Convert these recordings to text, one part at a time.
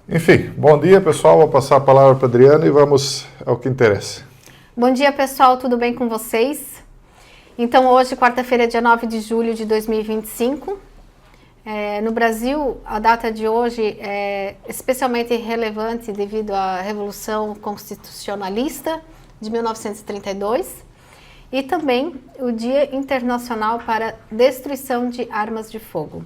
Enfim, bom dia pessoal, vou passar a palavra para a Adriana e vamos ao que interessa. Bom dia pessoal, tudo bem com vocês? Então hoje, quarta-feira, dia 9 de julho de 2025, no Brasil a data de hoje é especialmente relevante devido à Revolução Constitucionalista de 1932 e também o Dia Internacional para Destruição de Armas de Fogo.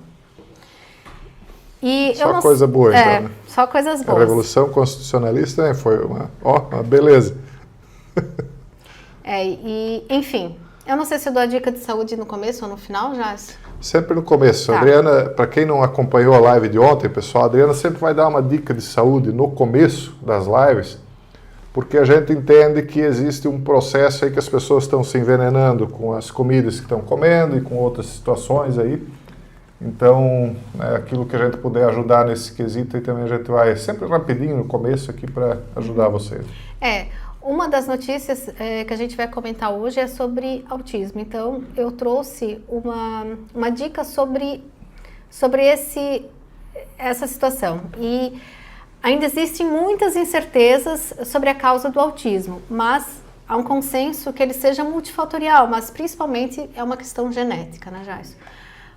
E só coisa boa, então, né? Só coisas boas. A Revolução Constitucionalista, né, foi uma beleza. Enfim, eu não sei se eu dou a dica de saúde no começo ou no final, já. Sempre no começo. Tá. Adriana, para quem não acompanhou a live de ontem, pessoal, a Adriana sempre vai dar uma dica de saúde no começo das lives, porque a gente entende que existe um processo aí que as pessoas estão se envenenando com as comidas que estão comendo e com outras situações aí. Então, aquilo que a gente puder ajudar nesse quesito aí também a gente vai sempre rapidinho no começo aqui para ajudar vocês. Uma das notícias que a gente vai comentar hoje é sobre autismo. Então, eu trouxe uma dica sobre essa situação. E ainda existem muitas incertezas sobre a causa do autismo, mas há um consenso que ele seja multifatorial, mas principalmente é uma questão genética, né, Jairson?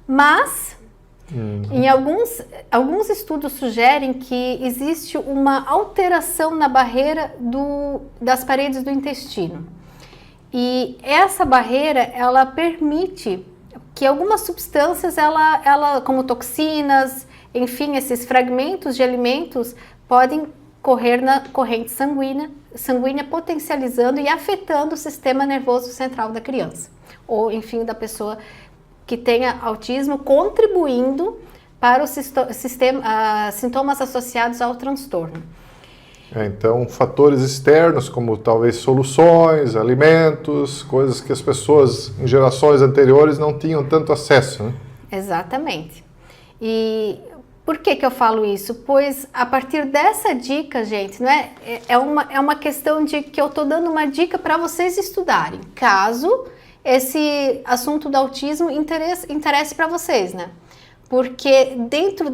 Mas, em alguns estudos sugerem que existe uma alteração na barreira das paredes do intestino. E essa barreira, ela permite que algumas substâncias, como toxinas, enfim, esses fragmentos de alimentos, podem correr na corrente sanguínea, potencializando e afetando o sistema nervoso central da criança. Ou, enfim, da pessoa que tenha autismo, contribuindo para o sintomas associados ao transtorno. Então, fatores externos, como talvez soluções, alimentos, coisas que as pessoas em gerações anteriores não tinham tanto acesso, né? Exatamente. E por que eu falo isso? Pois a partir dessa dica, gente, não é uma questão de que eu estou dando uma dica para vocês estudarem, caso esse assunto do autismo interesse para vocês, né? Porque dentro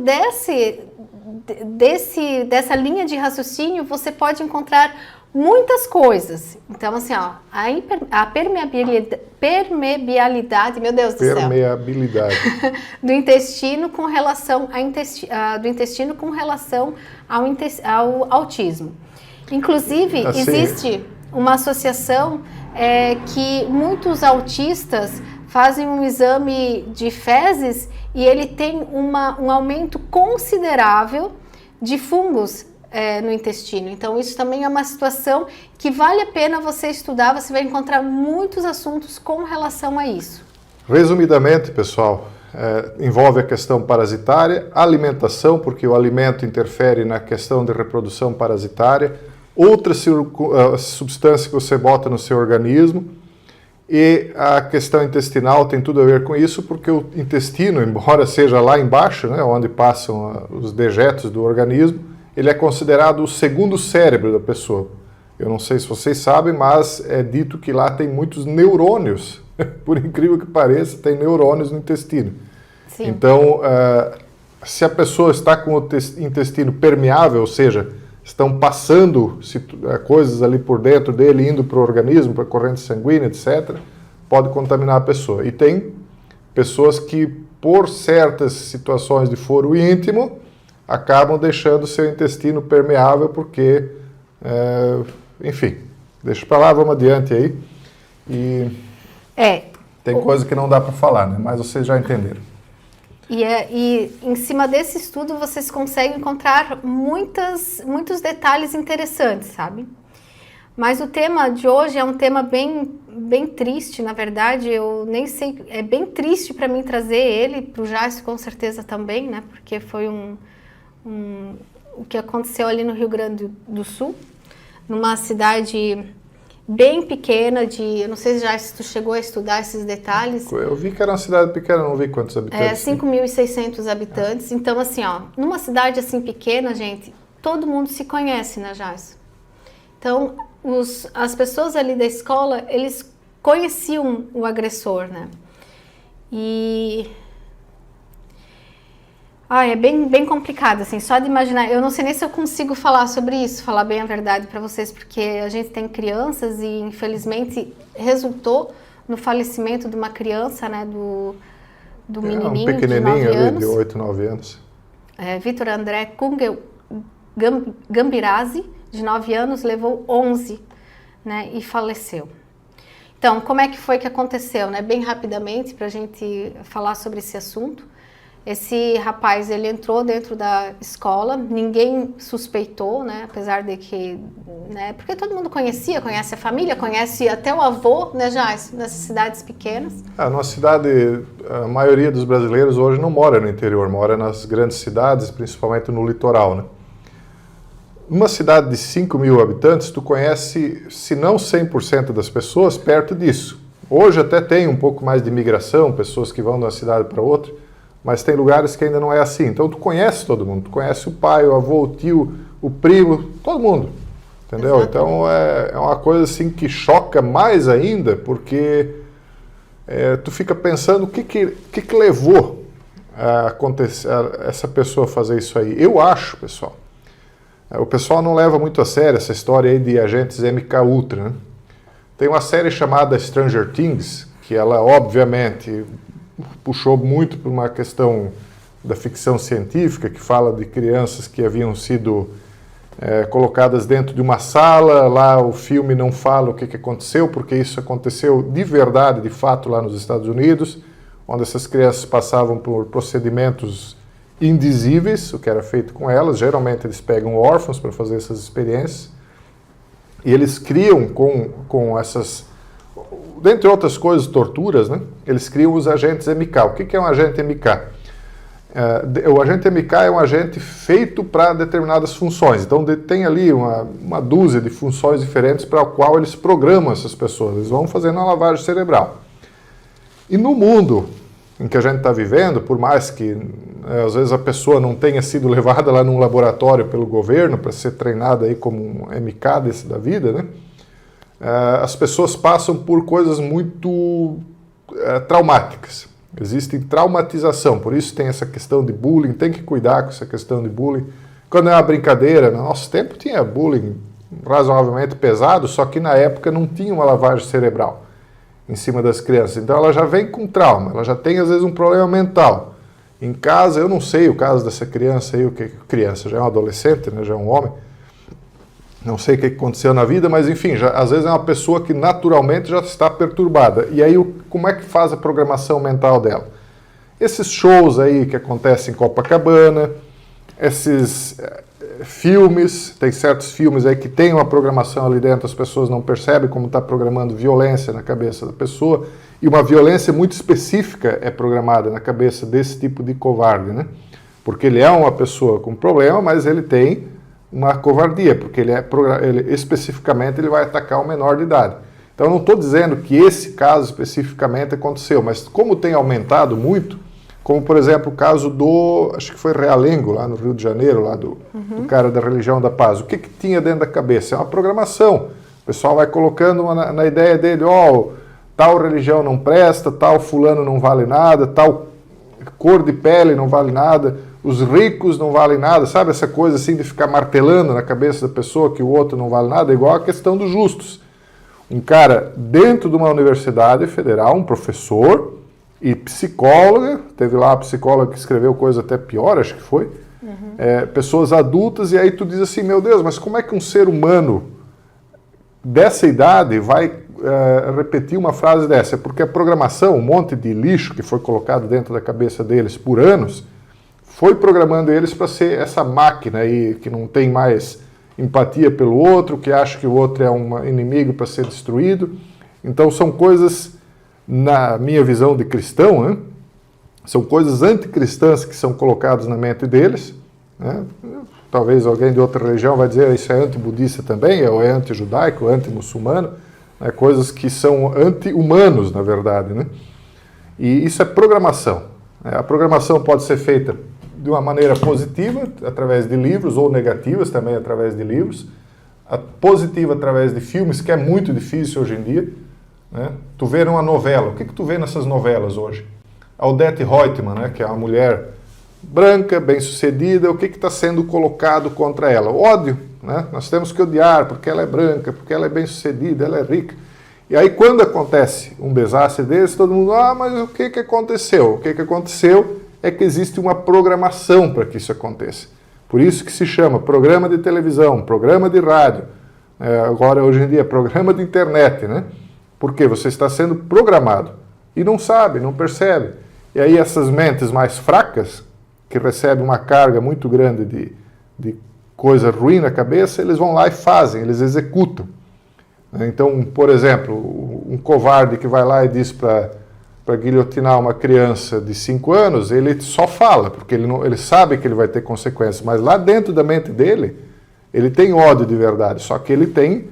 dessa linha de raciocínio você pode encontrar muitas coisas. Então, assim, ó, a permeabilidade, meu Deus do céu. Permeabilidade. do intestino com relação ao autismo. Inclusive, assim, existe uma associação que muitos autistas fazem um exame de fezes e ele tem um aumento considerável de fungos no intestino. Então, isso também é uma situação que vale a pena você estudar, você vai encontrar muitos assuntos com relação a isso. Resumidamente, pessoal, envolve a questão parasitária, alimentação, porque o alimento interfere na questão de reprodução parasitária, outra substância que você bota no seu organismo, e a questão intestinal tem tudo a ver com isso, porque o intestino, embora seja lá embaixo, né, onde passam os dejetos do organismo, ele é considerado o segundo cérebro da pessoa. Eu não sei se vocês sabem, mas é dito que lá tem muitos neurônios. Por incrível que pareça, tem neurônios no intestino. Sim. Então, se a pessoa está com o intestino permeável, ou seja, estão passando coisas ali por dentro dele, indo para o organismo, para a corrente sanguínea, etc., pode contaminar a pessoa. E tem pessoas que, por certas situações de foro íntimo, acabam deixando seu intestino permeável porque, enfim, deixa para lá, vamos adiante aí. Tem coisa que não dá para falar, né? Mas vocês já entenderam. E em cima desse estudo vocês conseguem encontrar muitos detalhes interessantes, sabe? Mas o tema de hoje é um tema bem triste, na verdade, eu nem sei, é bem triste para mim trazer ele, para o Jairson com certeza também, né? Porque foi o que aconteceu ali no Rio Grande do Sul, numa cidade bem pequena, eu não sei se tu chegou a estudar esses detalhes. Eu vi que era uma cidade pequena, não vi quantos habitantes. 5.600 habitantes. Então, assim, ó, numa cidade assim pequena, gente, todo mundo se conhece, né, Jairson? Então, as pessoas ali da escola, eles conheciam o agressor, né? E É bem complicado, assim, só de imaginar. Eu não sei nem se eu consigo falar sobre isso, falar bem a verdade para vocês, porque a gente tem crianças e, infelizmente, resultou no falecimento de uma criança, né, do menininho um pequenininho de 9 anos. De 8, 9 anos. Vitor André Gambirazi, de 9 anos, levou 11, né, e faleceu. Então, como é que foi que aconteceu, né? Bem rapidamente, para a gente falar sobre esse assunto. Esse rapaz, ele entrou dentro da escola, ninguém suspeitou, né? Apesar de que, né? Porque todo mundo conhece a família, conhece até o avô, né, Jais, nessas cidades pequenas. Na nossa cidade, a maioria dos brasileiros hoje não mora no interior, mora nas grandes cidades, principalmente no litoral, né? Numa cidade de 5 mil habitantes, tu conhece, se não 100% das pessoas, perto disso. Hoje até tem um pouco mais de imigração, pessoas que vão de uma cidade para outra, mas tem lugares que ainda não é assim. Então tu conhece todo mundo, tu conhece o pai, o avô, o tio, o primo, todo mundo, entendeu? Exato. Então é uma coisa assim que choca mais ainda, porque tu fica pensando o que levou a acontecer, essa pessoa fazer isso aí. Eu acho, pessoal, o pessoal não leva muito a sério essa história aí de agentes MK Ultra, né? Tem uma série chamada Stranger Things, que ela obviamente puxou muito por uma questão da ficção científica, que fala de crianças que haviam sido colocadas dentro de uma sala, lá o filme não fala o que aconteceu, porque isso aconteceu de verdade, de fato, lá nos Estados Unidos, onde essas crianças passavam por procedimentos indizíveis, o que era feito com elas. Geralmente eles pegam órfãos para fazer essas experiências, e eles criam com essas... Dentre outras coisas, torturas, né? Eles criam os agentes MK. O que é um agente MK? O agente MK é um agente feito para determinadas funções. Então, tem ali uma dúzia de funções diferentes para a qual eles programam essas pessoas. Eles vão fazendo uma lavagem cerebral. E no mundo em que a gente está vivendo, por mais que às vezes a pessoa não tenha sido levada lá num laboratório pelo governo para ser treinada aí como um MK desse da vida, né? As pessoas passam por coisas muito traumáticas. Existe traumatização, por isso tem essa questão de bullying, tem que cuidar com essa questão de bullying. Quando é uma brincadeira, no nosso tempo tinha bullying razoavelmente pesado, só que na época não tinha uma lavagem cerebral em cima das crianças. Então ela já vem com trauma, ela já tem às vezes um problema mental. Em casa, eu não sei o caso dessa criança aí, criança já é um adolescente, né, já é um homem, não sei o que aconteceu na vida, mas enfim, às vezes é uma pessoa que naturalmente já está perturbada. E aí, como é que faz a programação mental dela? Esses shows aí que acontecem em Copacabana, esses filmes, tem certos filmes aí que tem uma programação ali dentro, as pessoas não percebem como está programando violência na cabeça da pessoa, e uma violência muito específica é programada na cabeça desse tipo de covarde, né? Porque ele é uma pessoa com problema, mas ele tem uma covardia, porque ele especificamente ele vai atacar um menor de idade. Então eu não estou dizendo que esse caso especificamente aconteceu, mas como tem aumentado muito, como por exemplo o caso acho que foi Realengo, lá no Rio de Janeiro, lá do cara da Religião da Paz. O que tinha dentro da cabeça? É uma programação. O pessoal vai colocando na ideia dele, tal religião não presta, tal fulano não vale nada, tal cor de pele não vale nada, os ricos não valem nada, sabe? Essa coisa assim de ficar martelando na cabeça da pessoa que o outro não vale nada, é igual a questão dos justos. Um cara dentro de uma universidade federal, um professor e psicóloga, teve lá a psicóloga que escreveu coisa até pior, acho que foi, pessoas adultas, e aí tu diz assim, meu Deus, mas como é que um ser humano dessa idade vai repetir uma frase dessa? Porque a programação, um monte de lixo que foi colocado dentro da cabeça deles por anos, foi programando eles para ser essa máquina aí que não tem mais empatia pelo outro, que acha que o outro é um inimigo para ser destruído. Então são coisas, na minha visão de cristão, né? São coisas anticristãs que são colocadas na mente deles, né? Talvez alguém de outra religião vai dizer isso é anti-budista também, ou é anti-judaico, anti-muçulmano, né? Coisas que são anti-humanos, na verdade, né? E isso é programação. A programação pode ser feita de uma maneira positiva, através de livros, ou negativas também através de livros. A positiva através de filmes, que é muito difícil hoje em dia, né? Tu vê uma novela, o que tu vê nessas novelas hoje? A Odete Roitman, né, que é uma mulher branca, bem-sucedida, o que está sendo colocado contra ela? O ódio, né? Nós temos que odiar porque ela é branca, porque ela é bem-sucedida, ela é rica. E aí quando acontece um desastre desse, todo mundo, mas o que aconteceu? O que aconteceu é que existe uma programação para que isso aconteça. Por isso que se chama programa de televisão, programa de rádio, agora hoje em dia programa de internet, né? Porque você está sendo programado e não sabe, não percebe. E aí essas mentes mais fracas, que recebem uma carga muito grande de coisa ruim na cabeça, eles vão lá e fazem, eles executam. Então, por exemplo, um covarde que vai lá e diz para guilhotinar uma criança de 5 anos, ele só fala, porque ele sabe que ele vai ter consequências, mas lá dentro da mente dele, ele tem ódio de verdade, só que ele tem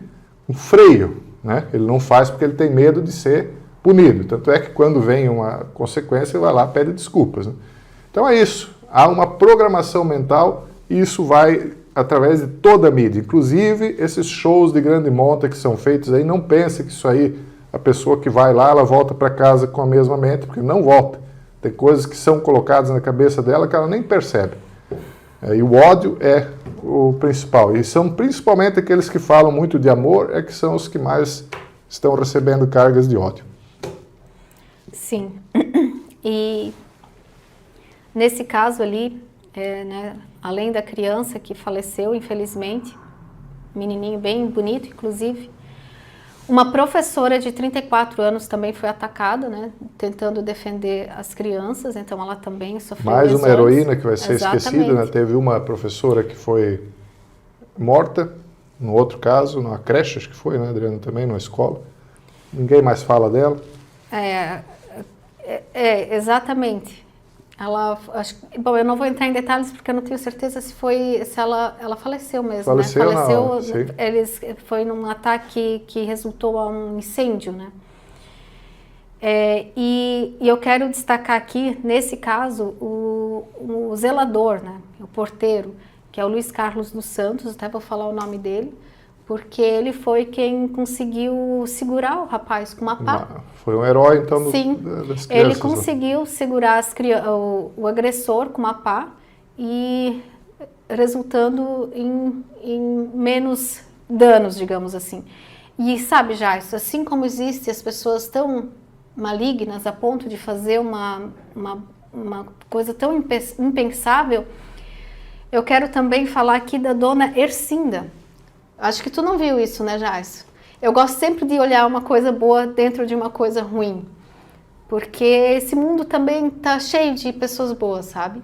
um freio, né? Ele não faz porque ele tem medo de ser punido. Tanto é que quando vem uma consequência, ele vai lá e pede desculpas, né? Então é isso, há uma programação mental e isso vai através de toda a mídia, inclusive esses shows de grande monta que são feitos aí, não pense que isso aí, a pessoa que vai lá, ela volta para casa com a mesma mente, porque não volta. Tem coisas que são colocadas na cabeça dela que ela nem percebe. E o ódio é o principal. E são principalmente aqueles que falam muito de amor, que são os que mais estão recebendo cargas de ódio. Sim. E nesse caso ali, né, além da criança que faleceu, infelizmente, menininho bem bonito, inclusive, uma professora de 34 anos também foi atacada, né, tentando defender as crianças, então ela também sofreu mais lesões. Uma heroína que vai ser Exatamente. Esquecida, né? Teve uma professora que foi morta, no outro caso, numa creche, acho que foi, né, Adriana, também, numa escola. Ninguém mais fala dela. Exatamente. Bom, eu não vou entrar em detalhes porque eu não tenho certeza se ela faleceu mesmo, faleceu, né? Faleceu, sim. Foi num ataque que resultou a um incêndio, né? E eu quero destacar aqui, nesse caso, o zelador, né? O porteiro, que é o Luiz Carlos dos Santos, até vou falar o nome dele, porque ele foi quem conseguiu segurar o rapaz com uma pá. Foi um herói, então, Sim, das crianças. ele conseguiu segurar o agressor com uma pá e resultando em menos danos, digamos assim. E sabe, Jaisso, assim como existem as pessoas tão malignas a ponto de fazer uma coisa tão impensável, eu quero também falar aqui da dona Ercinda. Acho que tu não viu isso, né, Jaisso? Eu gosto sempre de olhar uma coisa boa dentro de uma coisa ruim. Porque esse mundo também tá cheio de pessoas boas, sabe?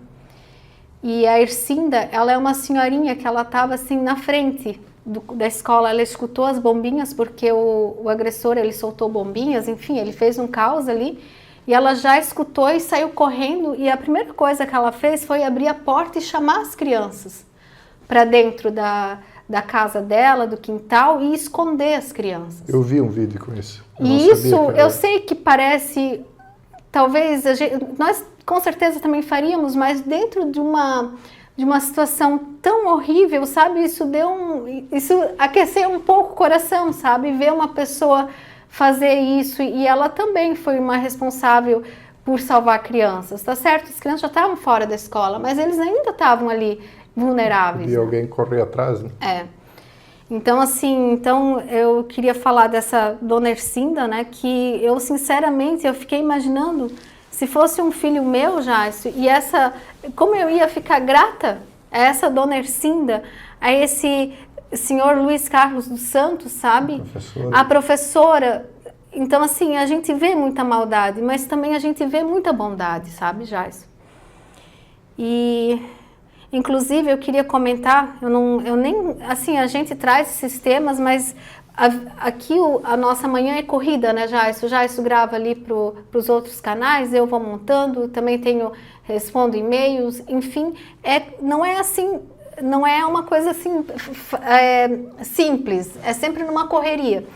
E a Ercinda, ela é uma senhorinha que ela estava assim na frente da escola. Ela escutou as bombinhas porque o agressor, ele soltou bombinhas, enfim, ele fez um caos ali. E ela já escutou e saiu correndo. E a primeira coisa que ela fez foi abrir a porta e chamar as crianças para dentro da casa dela, do quintal, e esconder as crianças. Eu vi um vídeo com isso. E isso, eu sei que parece, talvez, nós com certeza também faríamos, mas dentro de uma situação tão horrível, sabe, isso aqueceu um pouco o coração, sabe, ver uma pessoa fazer isso, e ela também foi uma responsável por salvar crianças, tá certo? As crianças já estavam fora da escola, mas eles ainda estavam ali vulneráveis. E alguém correr atrás, né? Então, assim, eu queria falar dessa dona Ercinda, né, que eu, sinceramente, eu fiquei imaginando se fosse um filho meu, Jaisso, e como eu ia ficar grata a essa dona Ercinda, a esse senhor Luiz Carlos dos Santos, sabe? A professora. Então, assim, a gente vê muita maldade, mas também a gente vê muita bondade, sabe, Jaisso? E... inclusive, eu queria comentar, assim, a gente traz esses temas, mas aqui a nossa manhã é corrida, né, Jaisso? O Jaisso grava ali para os outros canais, eu vou montando, também respondo e-mails, enfim, não é assim, não é uma coisa assim, simples, é sempre numa correria.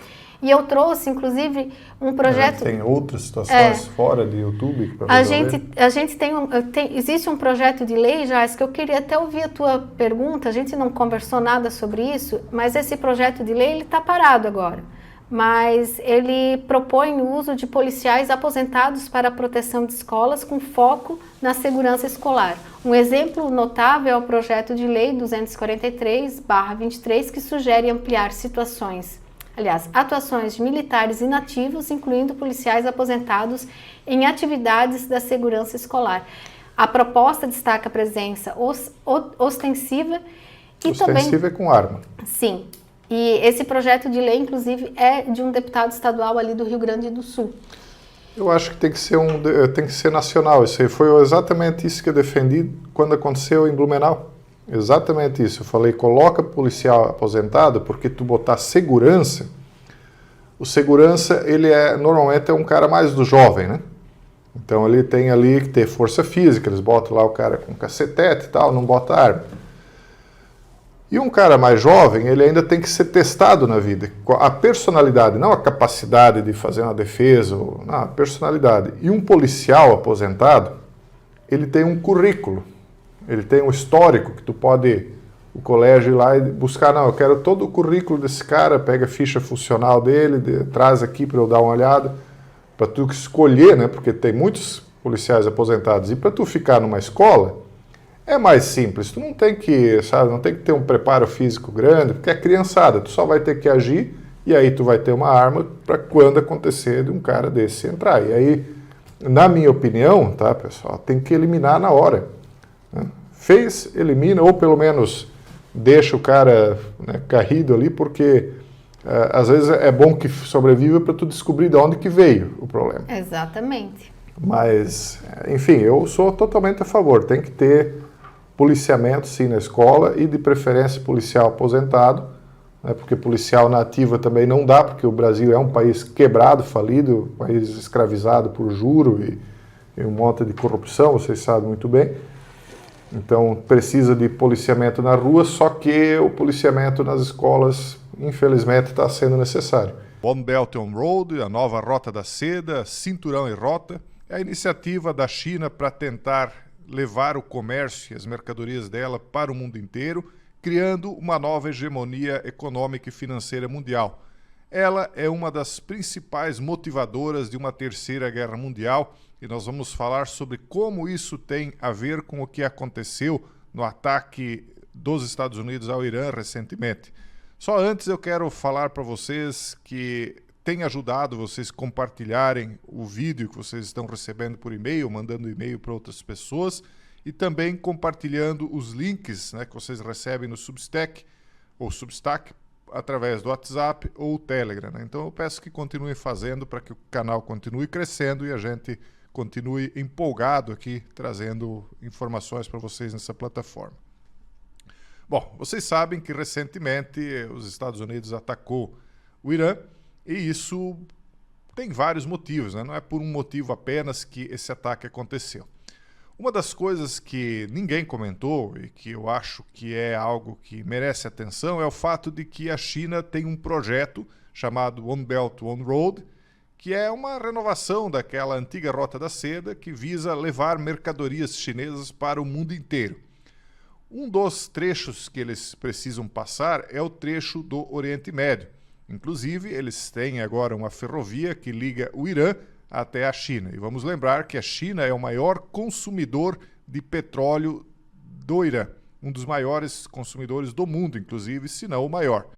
E eu trouxe, inclusive, um projeto... Tem outras situações fora de YouTube para resolver? A gente existe um projeto de lei, Jaisso, que eu queria até ouvir a tua pergunta, a gente não conversou nada sobre isso, mas esse projeto de lei, ele está parado agora. Mas ele propõe o uso de policiais aposentados para a proteção de escolas com foco na segurança escolar. Um exemplo notável é o projeto de lei 243/23, que sugere ampliar atuações de militares inativos, incluindo policiais aposentados, em atividades da segurança escolar. A proposta destaca a presença ostensiva e ostensiva é com arma. Sim. E esse projeto de lei, inclusive, é de um deputado estadual ali do Rio Grande do Sul. Eu acho que tem que ser nacional. Isso aí foi exatamente isso que eu defendi quando aconteceu em Blumenau. Exatamente isso. Eu falei, coloca policial aposentado, porque tu botar segurança, o segurança, ele normalmente é um cara mais do jovem, né? Então ele tem ali que ter força física, eles botam lá o cara com cacetete e tal, não bota arma. E um cara mais jovem, ele ainda tem que ser testado na vida. A personalidade, não a capacidade de fazer uma defesa, não, a personalidade. E um policial aposentado, ele tem um currículo, ele tem um histórico que tu pode, o colégio ir lá e buscar, não, eu quero todo o currículo desse cara, pega a ficha funcional dele, traz aqui para eu dar uma olhada, para tu escolher, né, porque tem muitos policiais aposentados, e para tu ficar numa escola, é mais simples, tu não tem que, sabe, não tem que ter um preparo físico grande, porque é criançada, tu só vai ter que agir e aí tu vai ter uma arma para quando acontecer de um cara desse entrar. E aí, na minha opinião, tá, pessoal, tem que eliminar na hora. Né? Fez, elimina, ou pelo menos deixa o cara, né, carrido ali, porque às vezes é bom que sobreviva para tu descobrir de onde que veio o problema. Exatamente. Mas, enfim, eu sou totalmente a favor, tem que ter policiamento, sim, na escola e, de preferência, policial aposentado, né, porque policial na ativa também não dá, porque o Brasil é um país quebrado, falido, um país escravizado por juro e um monte de corrupção, vocês sabem muito bem. Então, precisa de policiamento na rua, só que o policiamento nas escolas, infelizmente, está sendo necessário. One Belt One Road, a nova Rota da Seda, Cinturão e Rota, é a iniciativa da China para tentar levar o comércio e as mercadorias dela para o mundo inteiro, criando uma nova hegemonia econômica e financeira mundial. Ela é uma das principais motivadoras de uma terceira guerra mundial e nós vamos falar sobre como isso tem a ver com o que aconteceu no ataque dos Estados Unidos ao Irã recentemente. Só antes eu quero falar para vocês que tem ajudado vocês compartilharem o vídeo que vocês estão recebendo por e-mail, mandando e-mail para outras pessoas e também compartilhando os links, né, que vocês recebem no Substack ou Substack através do WhatsApp ou Telegram. Né? Então eu peço que continuem fazendo para que o canal continue crescendo e a gente continue empolgado aqui trazendo informações para vocês nessa plataforma. Bom, vocês sabem que recentemente os Estados Unidos atacou o Irã, e isso tem vários motivos, né? Não é por um motivo apenas que esse ataque aconteceu. Uma das coisas que ninguém comentou e que eu acho que é algo que merece atenção é o fato de que a China tem um projeto chamado One Belt One Road, que é uma renovação daquela antiga Rota da Seda que visa levar mercadorias chinesas para o mundo inteiro. Um dos trechos que eles precisam passar é o trecho do Oriente Médio. Inclusive, eles têm agora uma ferrovia que liga o Irã até a China. E vamos lembrar que a China é o maior consumidor de petróleo do Irã. Um dos maiores consumidores do mundo, inclusive, se não o maior.